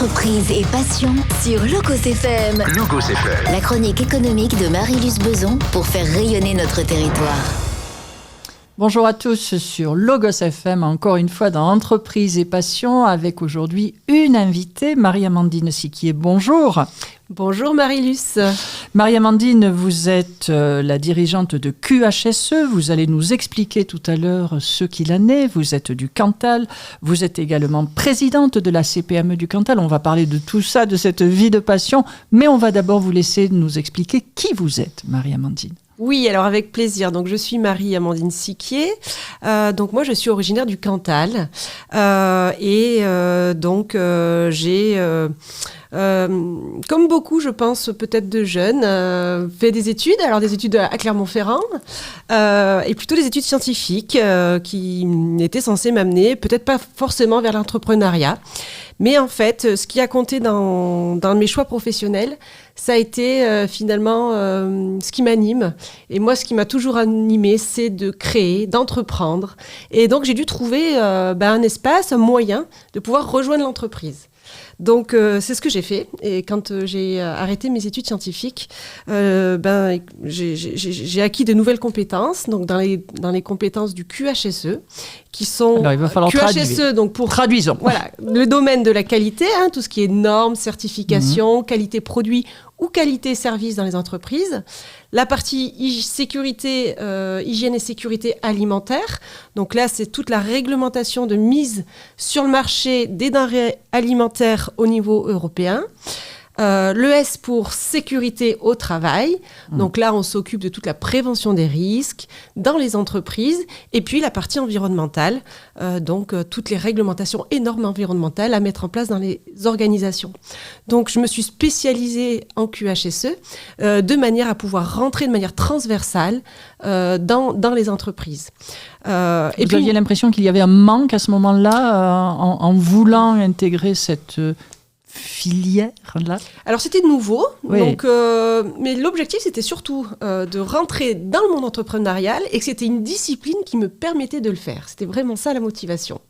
Entreprise et passion sur Logos FM. Logos FM. La chronique économique de Marie-Luce Beson pour faire rayonner notre territoire. Bonjour à tous sur Logos FM, encore une fois dans Entreprise et passion, avec aujourd'hui une invitée, Marie-Amandine Siquier. Bonjour. Bonjour Marie-Luce. Marie-Amandine, vous êtes la dirigeante de QHSE. Vous allez nous expliquer tout à l'heure ce qu'il en est. Vous êtes du Cantal. Vous êtes également présidente de la CPME du Cantal. On va parler de tout ça, de cette vie de passion. Mais on va d'abord vous laisser nous expliquer qui vous êtes, Marie-Amandine. Oui, alors avec plaisir. Donc je suis Marie-Amandine Siquier. Donc moi je suis originaire du Cantal. J'ai... comme beaucoup, je pense, peut-être de jeunes, fait des études, alors des études à Clermont-Ferrand, et plutôt des études scientifiques qui étaient censées m'amener, peut-être pas forcément vers l'entrepreneuriat, mais en fait, ce qui a compté dans mes choix professionnels, ça a été finalement ce qui m'anime. Et moi, ce qui m'a toujours animée, c'est de créer, d'entreprendre. Et donc, j'ai dû trouver un espace, un moyen de pouvoir rejoindre l'entreprise. Donc, c'est ce que j'ai fait. Et quand j'ai arrêté mes études scientifiques, j'ai acquis de nouvelles compétences, donc dans les compétences du QHSE, qui sont... Alors, il va falloir QHSE, donc pour... Traduisons. Voilà, le domaine de la qualité, tout ce qui est normes, certification, qualité produit ou qualité service dans les entreprises. La partie sécurité, hygiène et sécurité alimentaire. Donc là, c'est toute la réglementation de mise sur le marché des denrées alimentaires au niveau européen. Le S pour sécurité au travail. Donc là, on s'occupe de toute la prévention des risques dans les entreprises. Et puis la partie environnementale, toutes les réglementations et normes environnementales à mettre en place dans les organisations. Donc je me suis spécialisée en QHSE de manière à pouvoir rentrer de manière transversale dans les entreprises. Vous aviez l'impression qu'il y avait un manque à ce moment-là en voulant intégrer cette... filière-là? Alors, c'était nouveau, oui. Donc, mais l'objectif, c'était surtout de rentrer dans le monde entrepreneurial et que c'était une discipline qui me permettait de le faire. C'était vraiment ça, la motivation.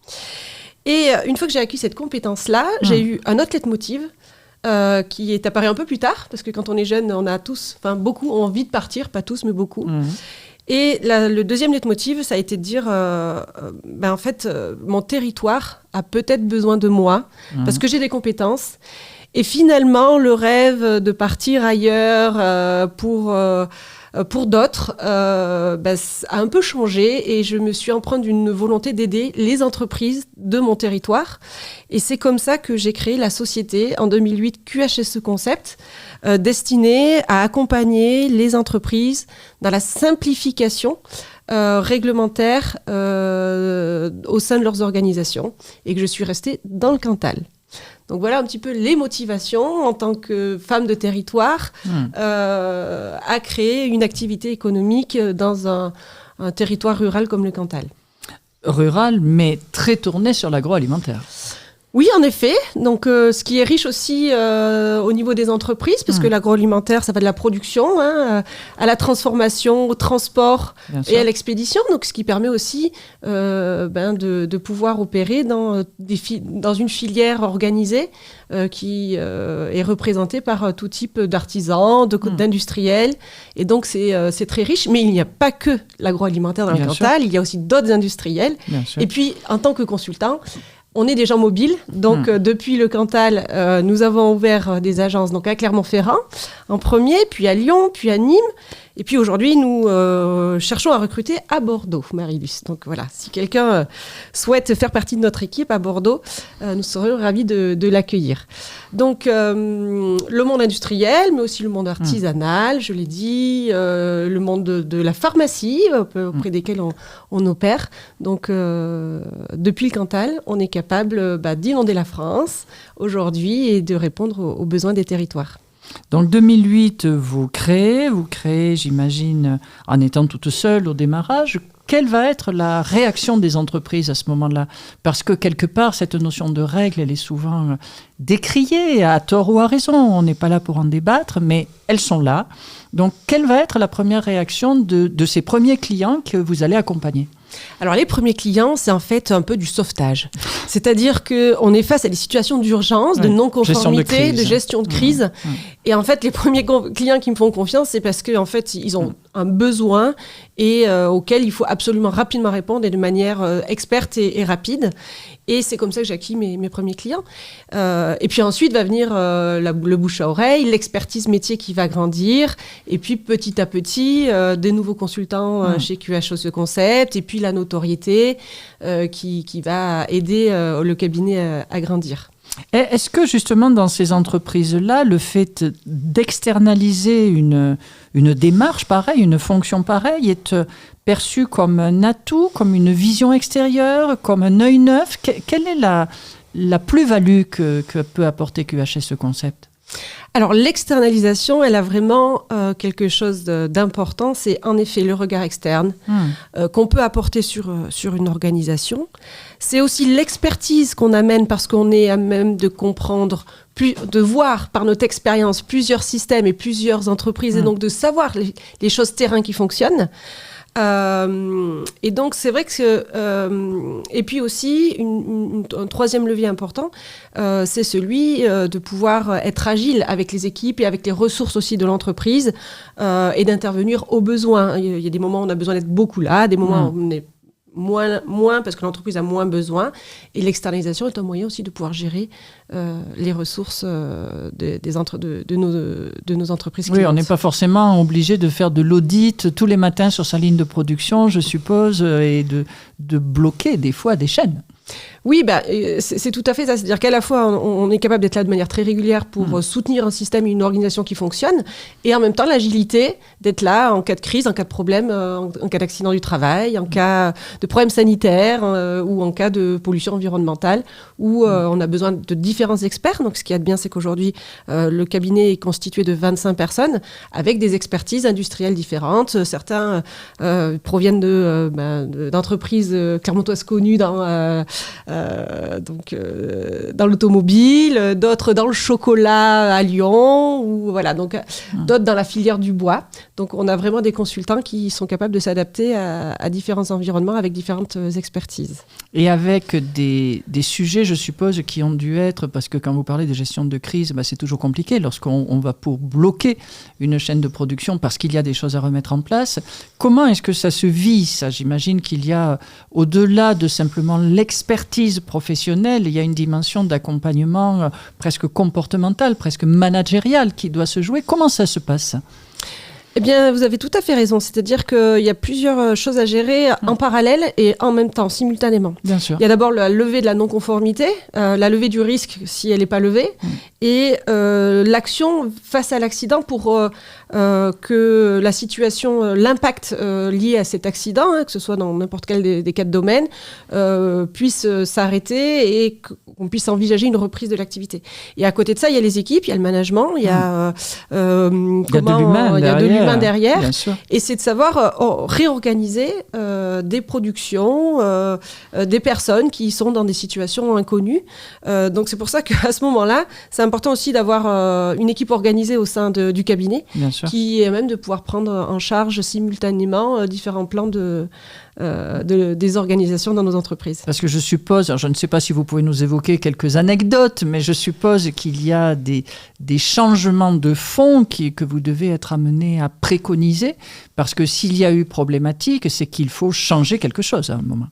Et une fois que j'ai acquis cette compétence-là, j'ai eu un autre leitmotiv qui est apparu un peu plus tard, parce que quand on est jeune, on a tous, beaucoup ont envie de partir, pas tous, mais beaucoup. Et le deuxième leitmotiv, ça a été de dire, mon territoire a peut-être besoin de moi, parce que j'ai des compétences. Et finalement, le rêve de partir ailleurs pour d'autres a un peu changé, et je me suis empreinte d'une volonté d'aider les entreprises de mon territoire. Et c'est comme ça que j'ai créé la société en 2008 QHSE Concept, destinée à accompagner les entreprises dans la simplification réglementaire au sein de leurs organisations, et que je suis restée dans le Cantal. Donc voilà un petit peu les motivations en tant que femme de territoire à créer une activité économique dans un territoire rural comme le Cantal. Rural, mais très tourné sur l'agroalimentaire. Oui, en effet. Donc, ce qui est riche aussi au niveau des entreprises, parce que l'agroalimentaire, ça va de la production à la transformation, au transport et à l'expédition. Donc, ce qui permet aussi de pouvoir opérer dans une filière organisée qui est représentée par tout type d'artisans, d'industriels. Et donc, c'est très riche. Mais il n'y a pas que l'agroalimentaire dans le Cantal. Il y a aussi d'autres industriels. Et puis, en tant que consultant, on est des gens mobiles, donc depuis le Cantal, nous avons ouvert des agences donc à Clermont-Ferrand en premier, puis à Lyon, puis à Nîmes. Et puis aujourd'hui, nous cherchons à recruter à Bordeaux, Marie-Luce. Donc voilà, si quelqu'un souhaite faire partie de notre équipe à Bordeaux, nous serions ravis de l'accueillir. Donc le monde industriel, mais aussi le monde artisanal, je l'ai dit, le monde de la pharmacie, auprès desquels on opère. Donc depuis le Cantal, on est capable d'inonder la France aujourd'hui et de répondre aux besoins des territoires. Donc 2008, vous créez, j'imagine, en étant toute seule au démarrage. Quelle va être la réaction des entreprises à ce moment-là? Parce que quelque part, cette notion de règle, elle est souvent décriée, à tort ou à raison. On n'est pas là pour en débattre, mais elles sont là. Donc, quelle va être la première réaction de ces premiers clients que vous allez accompagner? Alors les premiers clients, c'est en fait un peu du sauvetage. C'est-à-dire qu'on est face à des situations d'urgence, de non-conformité, de gestion de crise. Et en fait, les premiers clients qui me font confiance, c'est parce qu'en fait, ils ont un besoin et auquel il faut absolument rapidement répondre et de manière experte et rapide. Et c'est comme ça que j'acquis mes premiers clients. Et puis ensuite va venir le bouche à oreille, l'expertise métier qui va grandir. Et puis petit à petit, des nouveaux consultants chez QHSE Concept. Et puis la notoriété qui va aider le cabinet à grandir. Est-ce que justement dans ces entreprises-là, le fait d'externaliser une démarche pareille, une fonction pareille, est perçu comme un atout, comme une vision extérieure, comme un œil neuf? Quelle est la plus-value que peut apporter QHSE Concept? Alors l'externalisation, elle a vraiment quelque chose d'important, c'est en effet le regard externe qu'on peut apporter sur une organisation. C'est aussi l'expertise qu'on amène parce qu'on est à même de comprendre, de voir par notre expérience plusieurs systèmes et plusieurs entreprises et donc de savoir les choses terrain qui fonctionnent. Et donc c'est vrai que et puis aussi un troisième levier important, c'est celui de pouvoir être agile avec les équipes et avec les ressources aussi de l'entreprise et d'intervenir au besoin. Il y a des moments où on a besoin d'être beaucoup là, des moments où on est moins parce que l'entreprise a moins besoin, et l'externalisation est un moyen aussi de pouvoir gérer les ressources de nos entreprises clientes. Oui, on n'est pas forcément obligé de faire de l'audit tous les matins sur sa ligne de production, je suppose, et de bloquer des fois des chaînes. Oui, c'est tout à fait ça. C'est-à-dire qu'à la fois, on est capable d'être là de manière très régulière pour soutenir un système et une organisation qui fonctionne, et en même temps, l'agilité d'être là en cas de crise, en cas de problème, en cas d'accident du travail, en cas de problème sanitaire ou en cas de pollution environnementale, où on a besoin de différents experts. Donc, ce qu'il y a de bien, c'est qu'aujourd'hui, le cabinet est constitué de 25 personnes avec des expertises industrielles différentes. Certains proviennent d'entreprises clermontoises connues dans l'automobile, d'autres dans le chocolat à Lyon, ou voilà, donc d'autres dans la filière du bois. Donc on a vraiment des consultants qui sont capables de s'adapter à différents environnements avec différentes expertises. Et avec des sujets, je suppose, qui ont dû être, parce que quand vous parlez de gestion de crise, c'est toujours compliqué lorsqu'on va pour bloquer une chaîne de production parce qu'il y a des choses à remettre en place. Comment est-ce que ça se vit, ça? J'imagine qu'il y a, au-delà de simplement l'expertise professionnelle, il y a une dimension d'accompagnement presque comportemental, presque managérial qui doit se jouer. Comment ça se passe ? Eh bien, vous avez tout à fait raison. C'est-à-dire qu'il y a plusieurs choses à gérer en parallèle et en même temps, simultanément. Bien sûr. Il y a d'abord la levée de la non-conformité, la levée du risque si elle n'est pas levée, et l'action face à l'accident pour que la situation, l'impact lié à cet accident, que ce soit dans n'importe quel des 4 domaines, puisse s'arrêter et qu'on puisse envisager une reprise de l'activité. Et à côté de ça, il y a les équipes, il y a le management, il y a de l'humain derrière. Et c'est de savoir réorganiser des productions, des personnes qui sont dans des situations inconnues. Donc c'est pour ça qu'à ce moment-là, c'est important aussi d'avoir une équipe organisée au sein du cabinet, qui est même de pouvoir prendre en charge simultanément différents plans des organisations dans nos entreprises. Parce que je suppose, alors je ne sais pas si vous pouvez nous évoquer quelques anecdotes, mais je suppose qu'il y a des changements de fond que vous devez être amené à préconiser, parce que s'il y a eu problématique, c'est qu'il faut changer quelque chose à un moment.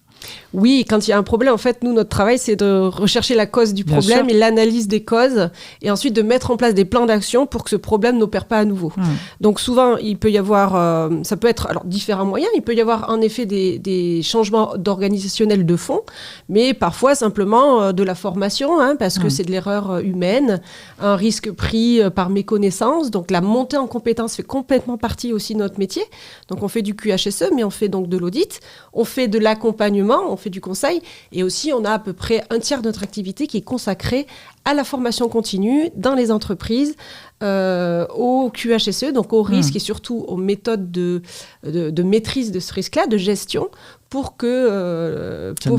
Oui, quand il y a un problème, en fait, nous, notre travail, c'est de rechercher la cause du problème et l'analyse des causes, et ensuite de mettre en place des plans d'action pour que ce problème n'opère pas à nouveau. Donc souvent, il peut y avoir, ça peut être alors différents moyens, il peut y avoir en effet des changements d'organisationnel de fond, mais parfois simplement de la formation, parce que c'est de l'erreur humaine, un risque pris par méconnaissance. Donc la montée en compétences fait complètement partie aussi de notre métier. Donc on fait du QHSE, mais on fait donc de l'audit, on fait de l'accompagnement, on fait du conseil, et aussi on a à peu près un tiers de notre activité qui est consacrée à la formation continue dans les entreprises, au QHSE, donc au risque et surtout aux méthodes de maîtrise de ce risque-là, de gestion, pour que ça plus,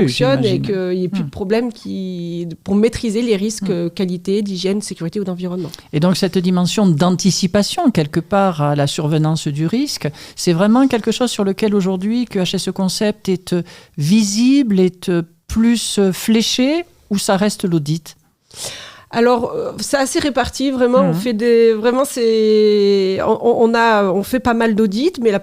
fonctionne j'imagine. et qu'il n'y ait plus de problème pour maîtriser les risques qualité, d'hygiène, sécurité ou d'environnement. Et donc cette dimension d'anticipation, quelque part, à la survenance du risque, c'est vraiment quelque chose sur lequel aujourd'hui QHSE Concept est visible, est plus fléché, ou ça reste l'audit ? Alors, c'est assez réparti, vraiment. On fait on fait pas mal d'audits, mais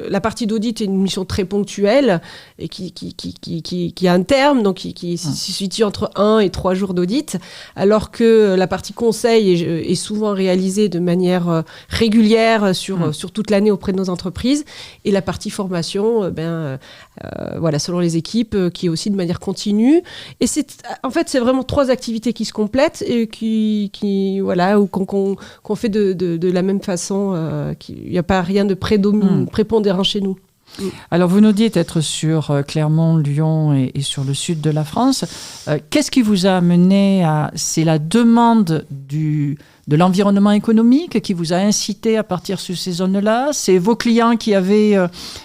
la partie d'audit est une mission très ponctuelle et qui a un terme, donc qui se situe entre 1 et 3 jours d'audit, alors que la partie conseil est souvent réalisée de manière régulière sur toute l'année auprès de nos entreprises, et la partie formation, selon les équipes, qui est aussi de manière continue. Et c'est vraiment 3 activités qui se complètent et qu'on fait de la même façon. Il n'y a pas rien de prépondérant chez nous. Alors, vous nous dites être sur Clermont, Lyon et sur le sud de la France. Qu'est-ce qui vous a amené à... C'est la demande de l'environnement économique qui vous a incité à partir sur ces zones-là? C'est vos clients qui avaient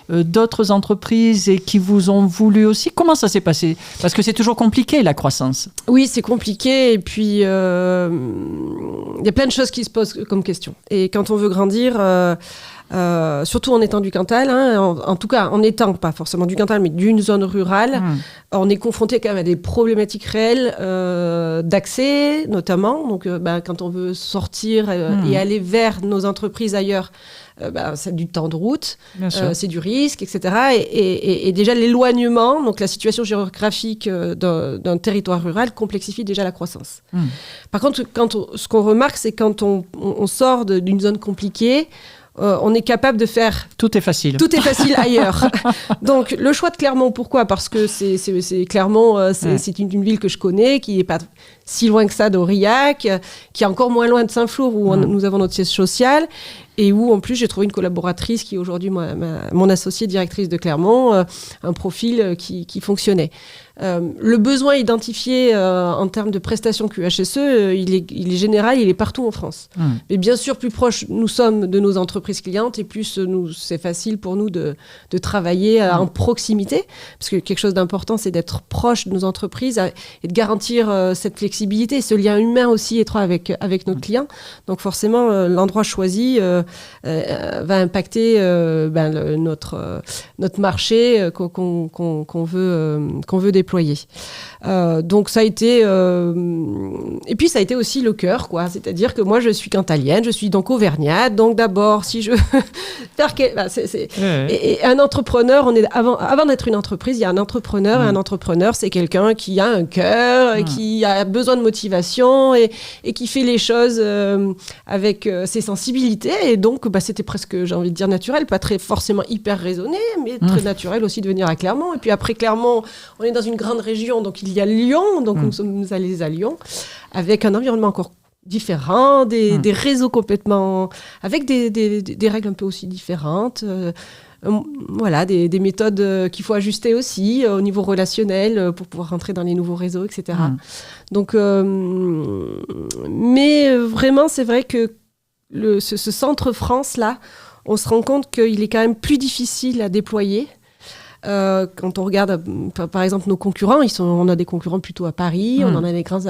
d'autres entreprises et qui vous ont voulu aussi? Comment ça s'est passé? Parce que c'est toujours compliqué, la croissance. Oui, c'est compliqué. Et puis, il y a plein de choses qui se posent comme question. Et quand on veut grandir... surtout en étant du Cantal, en tout cas en étant pas forcément du Cantal, mais d'une zone rurale, on est confronté quand même à des problématiques réelles d'accès, notamment. Donc, quand on veut sortir et aller vers nos entreprises ailleurs, c'est du temps de route, c'est du risque, etc. Et déjà l'éloignement, donc la situation géographique d'un territoire rural complexifie déjà la croissance. Par contre, ce qu'on remarque, c'est quand on sort d'une zone compliquée, on est capable de faire... Tout est facile. Tout est facile ailleurs. Donc, le choix de Clermont, pourquoi ? Parce que Clermont, c'est une ville que je connais, qui n'est pas si loin que ça d'Aurillac, qui est encore moins loin de Saint-Flour, où nous avons notre siège social, et où, en plus, j'ai trouvé une collaboratrice qui est aujourd'hui mon associée directrice de Clermont, un profil qui fonctionnait. Le besoin identifié en termes de prestations QHSE, il est général, il est partout en France. Mais bien sûr, plus proche nous sommes de nos entreprises clientes et plus c'est facile pour nous de travailler en proximité. Parce que quelque chose d'important, c'est d'être proche de nos entreprises et de garantir cette flexibilité, ce lien humain aussi étroit avec nos clients. Donc forcément, l'endroit choisi va impacter notre marché qu'on veut déployer. Donc ça a été et puis ça a été aussi le cœur, quoi. C'est-à-dire que moi je suis cantalienne, je suis donc auvergnate, donc d'abord si je faire et un entrepreneur, avant d'être une entreprise, il y a un entrepreneur, et un entrepreneur c'est quelqu'un qui a un cœur et qui a besoin de motivation et qui fait les choses avec ses sensibilités, et donc c'était presque, j'ai envie de dire, naturel, pas très forcément hyper raisonné, mais très naturel aussi de venir à Clermont. Et puis après Clermont, on est dans une grande région, donc il y a Lyon, donc nous sommes allés à Lyon, avec un environnement encore différent, des réseaux complètement, avec des règles un peu aussi différentes, des méthodes qu'il faut ajuster aussi au niveau relationnel pour pouvoir rentrer dans les nouveaux réseaux, etc. Donc, mais vraiment, c'est vrai que ce centre France-là, on se rend compte qu'il est quand même plus difficile à déployer. Quand on regarde, par exemple, nos concurrents, on a des concurrents plutôt à Paris, on en a des grandes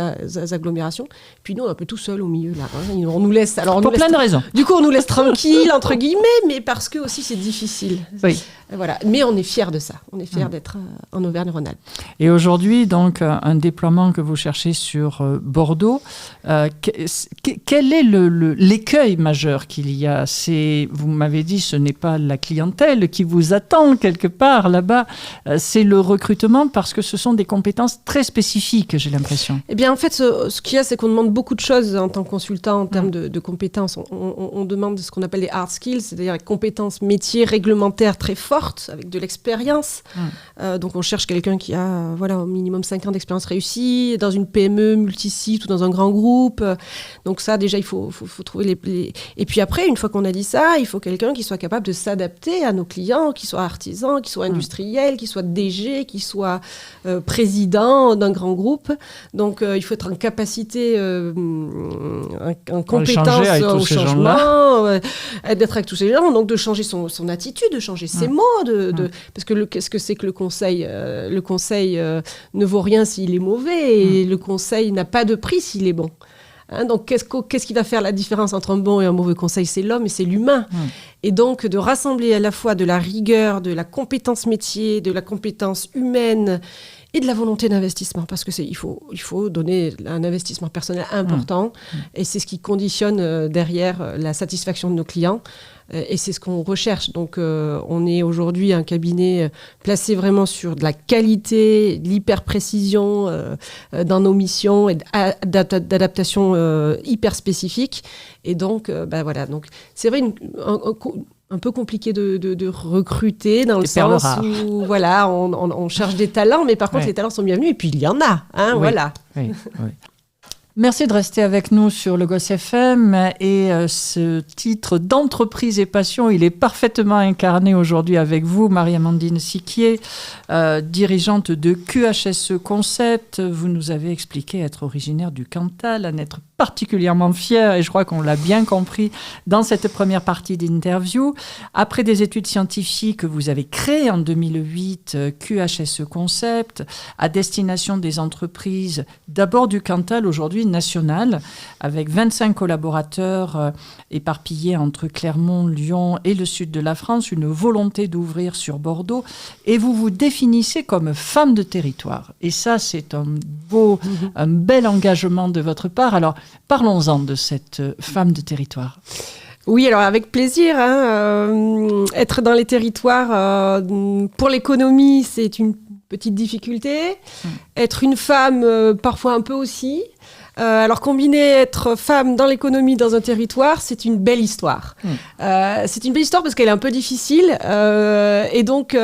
agglomérations. Puis nous, on est un peu tout seul au milieu, là. On nous laisse... Pour plein de raisons. Du coup, on nous laisse tranquille, entre guillemets, mais parce que aussi c'est difficile. Oui. Voilà. Mais on est fiers de ça. On est fiers d'être en Auvergne-Rhône-Alpes. Et aujourd'hui, donc, un déploiement que vous cherchez sur Bordeaux, quel est l'écueil majeur qu'il y a ? Vous m'avez dit, ce n'est pas la clientèle qui vous attend quelque part là-bas, c'est le recrutement, parce que ce sont des compétences très spécifiques, j'ai l'impression. Eh bien, en fait, ce qu'il y a, c'est qu'on demande beaucoup de choses en tant que consultant en termes de compétences. On demande ce qu'on appelle les hard skills, c'est-à-dire les compétences métiers réglementaires très fortes, avec de l'expérience. Donc, on cherche quelqu'un qui a au minimum 5 ans d'expérience réussie, dans une PME multisite ou dans un grand groupe. Donc ça, déjà, il faut trouver les... Et puis après, une fois qu'on a dit ça, il faut quelqu'un qui soit capable de s'adapter à nos clients, qui soit artisan, qui soit industriel, qui soit DG, qui soit président d'un grand groupe. Donc, il faut être en capacité, en compétence au changement, d'être avec tous ces gens, donc de changer son attitude, de changer ses mots, parce que qu'est-ce que c'est que le conseil? Le conseil ne vaut rien s'il est mauvais, et le conseil n'a pas de prix s'il est bon. Donc, qu'est-ce qui va faire la différence entre un bon et un mauvais conseil? C'est l'homme et c'est l'humain. Et donc, de rassembler à la fois de la rigueur, de la compétence métier, de la compétence humaine et de la volonté d'investissement, parce que il faut donner un investissement personnel important, et c'est ce qui conditionne derrière la satisfaction de nos clients, et c'est ce qu'on recherche. Donc, on est aujourd'hui un cabinet placé vraiment sur de la qualité, de l'hyper-précision dans nos missions, et d'adaptation hyper spécifique. Et donc, voilà. Donc, c'est vrai, un peu compliqué de recruter, dans le sens où voilà, on cherche des talents, mais par contre, les talents sont bienvenus, et puis il y en a. Voilà. Oui. Merci de rester avec nous sur le Gosse FM, et ce titre d'entreprise et passion, il est parfaitement incarné aujourd'hui avec vous, Marie-Amandine Siquier, dirigeante de QHSE Concept. Vous nous avez expliqué être originaire du Cantal, en être particulièrement fière, et je crois qu'on l'a bien compris dans cette première partie d'interview. Après des études scientifiques, vous avez créé en 2008 QHSE Concept à destination des entreprises, d'abord du Cantal, aujourd'hui national, avec 25 collaborateurs éparpillés entre Clermont, Lyon et le sud de la France, une volonté d'ouvrir sur Bordeaux, et vous vous définissez comme femme de territoire. Et ça, c'est un bel engagement de votre part. Alors, parlons-en de cette femme de territoire. Oui, alors avec plaisir. Être dans les territoires, pour l'économie, c'est une petite difficulté. Être une femme, parfois un peu aussi. Alors combiner être femme dans l'économie, dans un territoire, c'est une belle histoire. C'est une belle histoire parce qu'elle est un peu difficile. Et donc...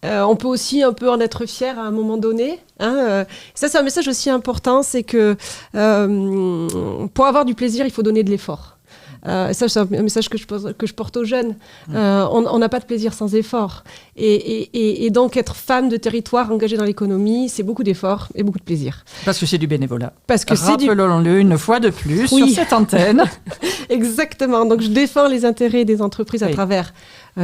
on peut aussi un peu en être fier à un moment donné. Ça, c'est un message aussi important, c'est que pour avoir du plaisir, il faut donner de l'effort. Ça, c'est un message que je porte aux jeunes. On n'a pas de plaisir sans effort. Et donc, être femme de territoire engagée dans l'économie, c'est beaucoup d'efforts et beaucoup de plaisir. Parce que c'est du bénévolat. Parce que rappelons-le une fois de plus sur cette antenne. Exactement. Donc, je défends les intérêts des entreprises à travers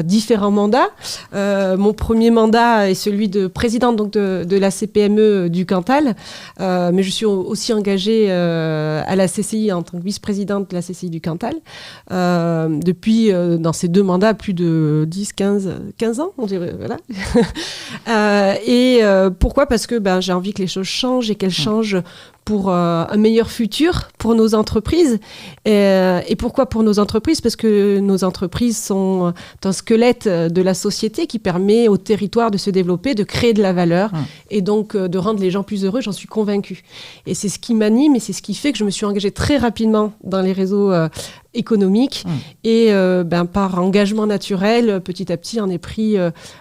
différents mandats. Mon premier mandat est celui de présidente donc de la CPME du Cantal, mais je suis aussi engagée à la CCI en tant que vice-présidente de la CCI du Cantal depuis, dans ces deux mandats, plus de 15 ans, on dirait. Voilà. Et pourquoi ? Parce que j'ai envie que les choses changent et qu'elles changent pour un meilleur futur pour nos entreprises. Et pourquoi pour nos entreprises ? Parce que nos entreprises sont un squelette de la société qui permet au territoire de se développer, de créer de la valeur et donc de rendre les gens plus heureux, j'en suis convaincue. Et c'est ce qui m'anime et c'est ce qui fait que je me suis engagée très rapidement dans les réseaux économiques et par engagement naturel, petit à petit, on a pris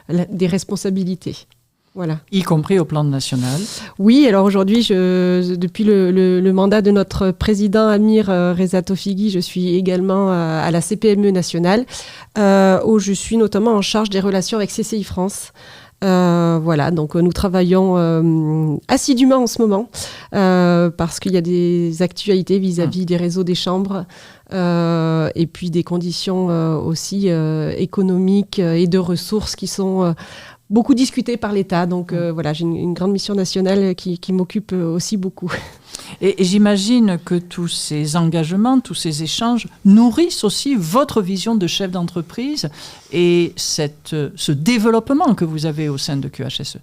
des responsabilités. Voilà. Y compris au plan national. Oui, alors aujourd'hui, depuis le mandat de notre président Amir Reza Tofighi, je suis également à la CPME nationale, où je suis notamment en charge des relations avec CCI France. Voilà, donc nous travaillons assidûment en ce moment parce qu'il y a des actualités vis-à-vis des réseaux des chambres et puis des conditions aussi économiques et de ressources qui sont beaucoup discutées par l'État. Donc voilà, j'ai une grande mission nationale qui m'occupe aussi beaucoup. Et j'imagine que tous ces engagements, tous ces échanges nourrissent aussi votre vision de chef d'entreprise et ce développement que vous avez au sein de QHSE.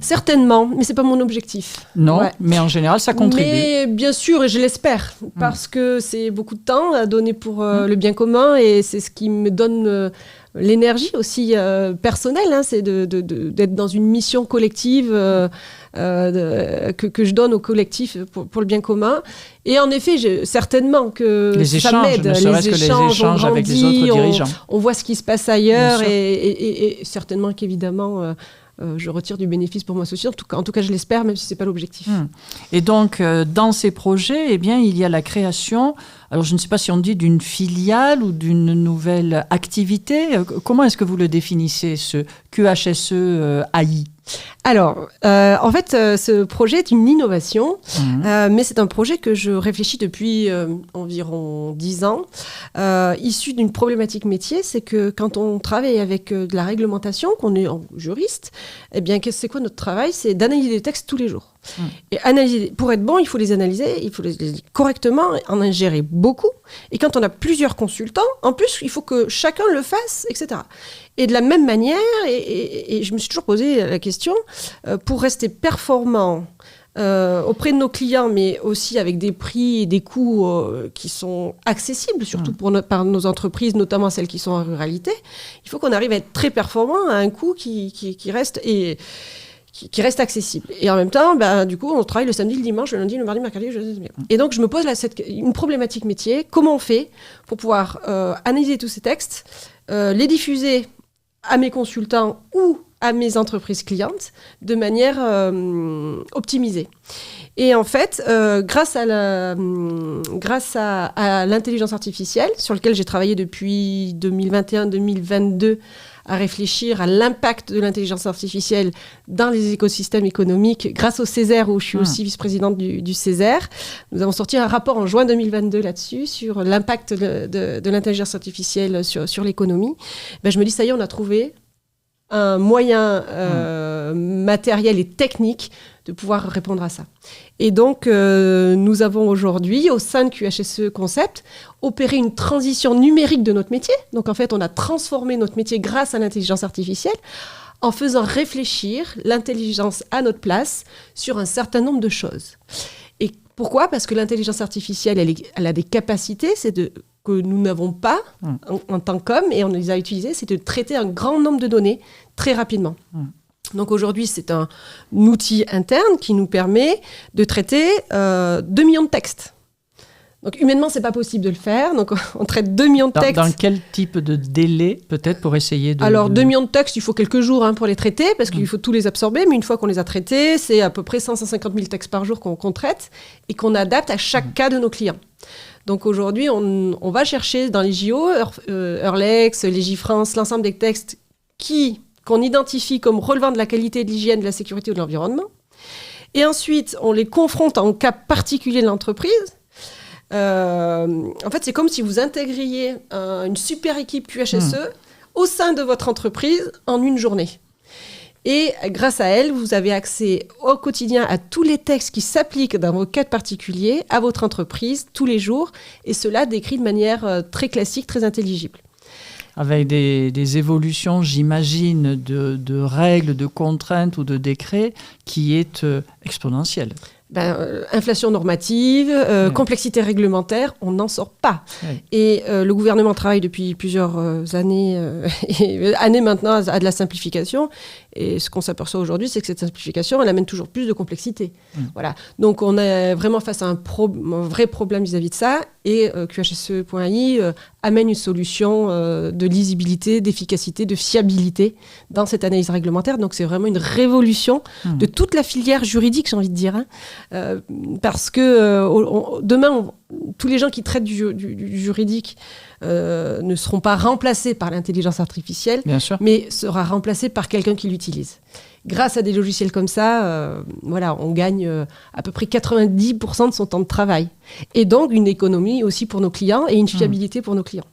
Certainement, mais c'est pas mon objectif. Non, mais en général, ça contribue. Mais bien sûr, et je l'espère, parce que c'est beaucoup de temps à donner pour le bien commun et c'est ce qui me donne l'énergie aussi personnelle, c'est d'être dans une mission collective que je donne au collectif pour le bien commun. Et en effet, certainement que ça m'aide. Les échanges avec les autres dirigeants. On voit ce qui se passe ailleurs et certainement qu'évidemment... je retire du bénéfice pour moi associé. En tout cas, je l'espère, même si ce n'est pas l'objectif. Et donc, dans ces projets, il y a la création, alors je ne sais pas si on dit d'une filiale ou d'une nouvelle activité. Comment est-ce que vous le définissez, ce QHSE AI ? Alors, en fait, ce projet est une innovation, mais c'est un projet que je réfléchis depuis environ 10 ans, issu d'une problématique métier. C'est que quand on travaille avec de la réglementation, qu'on est juriste, eh bien, c'est quoi notre travail ? C'est d'analyser les textes tous les jours. Et pour être bon, il faut les analyser, il faut les correctement, en ingérer beaucoup. Et quand on a plusieurs consultants, en plus, il faut que chacun le fasse, etc. Et de la même manière, et je me suis toujours posé la question, pour rester performant auprès de nos clients, mais aussi avec des prix et des coûts qui sont accessibles, surtout par nos entreprises, notamment celles qui sont en ruralité, il faut qu'on arrive à être très performant à un coût qui reste... qui reste accessible. Et en même temps, du coup, on travaille le samedi, le dimanche, le lundi, le mardi, le mercredi, Et donc, je me pose une problématique métier. Comment on fait pour pouvoir analyser tous ces textes, les diffuser à mes consultants ou à mes entreprises clientes de manière optimisée. Et en fait, grâce à l'intelligence artificielle, sur laquelle j'ai travaillé depuis 2021-2022, à réfléchir à l'impact de l'intelligence artificielle dans les écosystèmes économiques, grâce au Césaire, où je suis aussi vice-présidente du Césaire. Nous avons sorti un rapport en juin 2022 là-dessus, sur l'impact de l'intelligence artificielle sur l'économie. Je me dis, ça y est, on a trouvé un moyen matériel et technique de pouvoir répondre à ça. Et donc, nous avons aujourd'hui, au sein de QHSE Concept, opéré une transition numérique de notre métier. Donc, en fait, on a transformé notre métier grâce à l'intelligence artificielle en faisant réfléchir l'intelligence à notre place sur un certain nombre de choses. Et pourquoi ? Parce que l'intelligence artificielle, elle a des capacités, que nous n'avons pas en tant qu'hommes, et on les a utilisées, c'est de traiter un grand nombre de données très rapidement. Donc aujourd'hui, c'est un outil interne qui nous permet de traiter 2 millions de textes. Donc humainement, c'est pas possible de le faire. Donc on traite 2 millions de textes. Dans quel type de délai, peut-être, pour essayer de... Alors 2 millions de textes, il faut quelques jours pour les traiter, parce qu'il faut tous les absorber. Mais une fois qu'on les a traités, c'est à peu près 150 000 textes par jour qu'on traite et qu'on adapte à chaque cas de nos clients. Donc aujourd'hui, on va chercher dans les JO, Eurlex, Légifrance, l'ensemble des textes qu'on identifie comme relevant de la qualité, de l'hygiène, de la sécurité ou de l'environnement. Et ensuite, on les confronte en cas particulier de l'entreprise. En fait, c'est comme si vous intégriez une super équipe QHSE au sein de votre entreprise en une journée. Et grâce à elle, vous avez accès au quotidien à tous les textes qui s'appliquent dans vos cas particuliers à votre entreprise tous les jours, et cela décrit de manière très classique, très intelligible. Avec des évolutions, j'imagine, de règles, de contraintes ou de décrets qui est exponentielle. Inflation normative, complexité réglementaire, on n'en sort pas. Oui. Et le gouvernement travaille depuis plusieurs années maintenant à de la simplification. Et ce qu'on s'aperçoit aujourd'hui, c'est que cette simplification, elle amène toujours plus de complexité. Voilà. Donc on est vraiment face à un vrai problème vis-à-vis de ça. Et QHSE.ai amène une solution de lisibilité, d'efficacité, de fiabilité dans cette analyse réglementaire. Donc c'est vraiment une révolution de toute la filière juridique, j'ai envie de dire. Parce que demain, tous les gens qui traitent du juridique ne seront pas remplacés par l'intelligence artificielle, mais sera remplacé par quelqu'un qui l'utilise. Grâce à des logiciels comme ça, on gagne à peu près 90% de son temps de travail. Et donc une économie aussi pour nos clients et une fiabilité pour nos clients.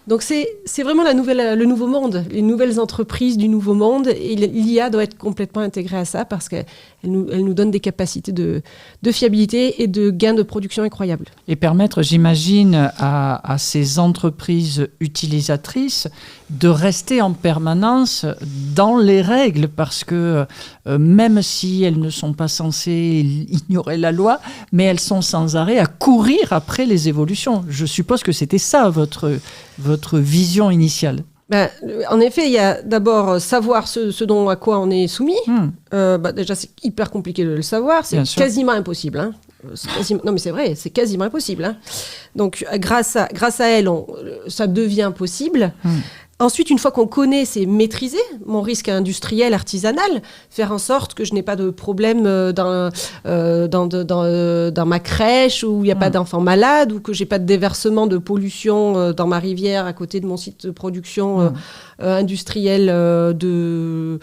Donc c'est vraiment le nouveau monde, les nouvelles entreprises du nouveau monde, et l'IA doit être complètement intégrée à ça parce qu'elle nous donne des capacités de fiabilité et de gains de production incroyables. Et permettre, j'imagine, à ces entreprises utilisatrices de rester en permanence dans les règles, parce que même si elles ne sont pas censées ignorer la loi, mais elles sont sans arrêt à courir après les évolutions. Je suppose que c'était ça votre vision initiale. En effet, il y a d'abord savoir ce à quoi on est soumis. Déjà, c'est hyper compliqué de le savoir. C'est quasiment impossible. Non, mais c'est vrai, c'est quasiment impossible. Donc, grâce à elle, ça devient possible. Ensuite, une fois qu'on connaît, c'est maîtriser mon risque industriel, artisanal, faire en sorte que je n'ai pas de problème dans ma crèche où il n'y a pas d'enfants malades ou que j'ai pas de déversement de pollution dans ma rivière à côté de mon site de production industriel de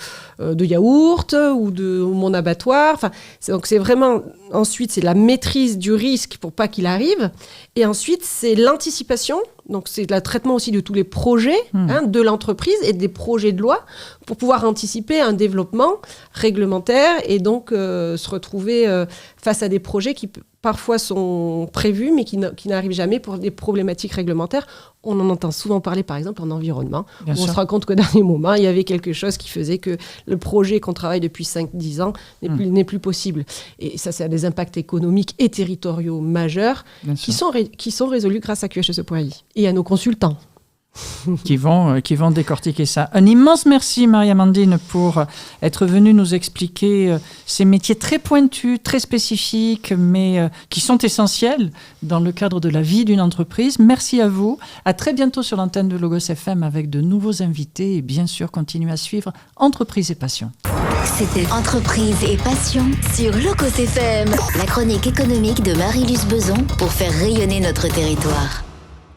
yaourt ou de mon abattoir. Enfin, donc c'est vraiment, ensuite, c'est la maîtrise du risque pour pas qu'il arrive. Et ensuite, c'est l'anticipation. Donc, c'est le traitement aussi de tous les projets de l'entreprise et des projets de loi pour pouvoir anticiper un développement réglementaire et donc se retrouver face à des projets qui parfois sont prévus mais qui n'arrivent jamais pour des problématiques réglementaires. On en entend souvent parler, par exemple, en environnement. On se rend compte qu'au dernier moment, il y avait quelque chose qui faisait que le projet qu'on travaille depuis 5-10 ans n'est plus possible. Et ça a des impacts économiques et territoriaux majeurs qui sont résolus grâce à QHSE.ai et à nos consultants. qui vont décortiquer ça. Un immense merci, Marie-Amandine, pour être venue nous expliquer ces métiers très pointus, très spécifiques, mais qui sont essentiels dans le cadre de la vie d'une entreprise. Merci à vous. À très bientôt sur l'antenne de Logos FM avec de nouveaux invités et bien sûr, continuez à suivre Entreprise et Passion. C'était Entreprise et Passion sur Logos FM, la chronique économique de Marie-Luce Beson pour faire rayonner notre territoire.